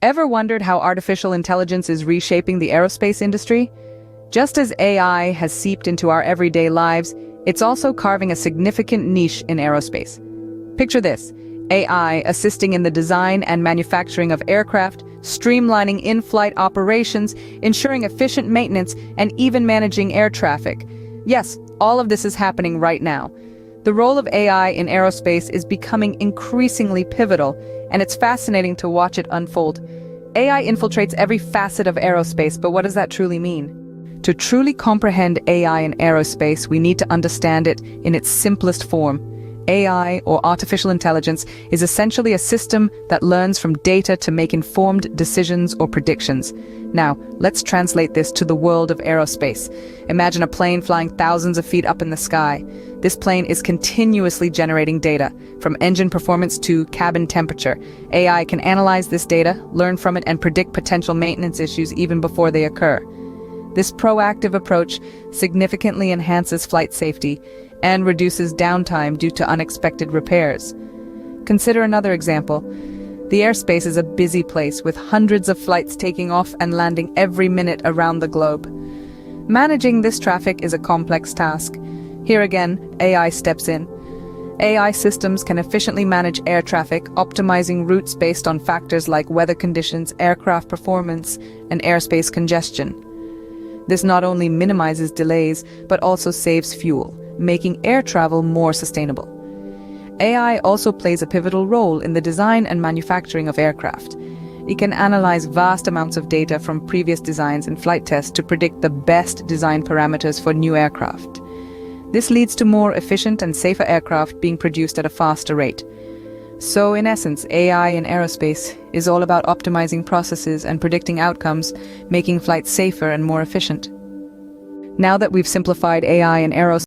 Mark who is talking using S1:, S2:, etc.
S1: Ever wondered how artificial intelligence is reshaping the aerospace industry? Just as AI has seeped into our everyday lives, it's also carving a significant niche in aerospace. Picture this: AI assisting in the design and manufacturing of aircraft, streamlining in-flight operations, ensuring efficient maintenance, and even managing air traffic. Yes, all of this is happening right now. The role of AI in aerospace is becoming increasingly pivotal, and it's fascinating to watch it unfold. AI infiltrates every facet of aerospace, but what does that truly mean? To truly comprehend AI in aerospace, we need to understand it in its simplest form. AI, or artificial intelligence, is essentially a system that learns from data to make informed decisions or predictions. Now, let's translate this to the world of aerospace. Imagine a plane flying thousands of feet up in the sky. This plane is continuously generating data, from engine performance to cabin temperature. AI can analyze this data, learn from it, and predict potential maintenance issues even before they occur. This proactive approach significantly enhances flight safety and reduces downtime due to unexpected repairs. Consider another example. The airspace is a busy place with hundreds of flights taking off and landing every minute around the globe. Managing this traffic is a complex task. Here again, AI steps in. AI systems can efficiently manage air traffic, optimizing routes based on factors like weather conditions, aircraft performance, and airspace congestion. This not only minimizes delays, but also saves fuel, making air travel more sustainable. AI also plays a pivotal role in the design and manufacturing of aircraft. It can analyze vast amounts of data from previous designs and flight tests to predict the best design parameters for new aircraft. This leads to more efficient and safer aircraft being produced at a faster rate. So, in essence, AI in aerospace is all about optimizing processes and predicting outcomes, making flights safer and more efficient. Now that we've simplified AI in aerospace,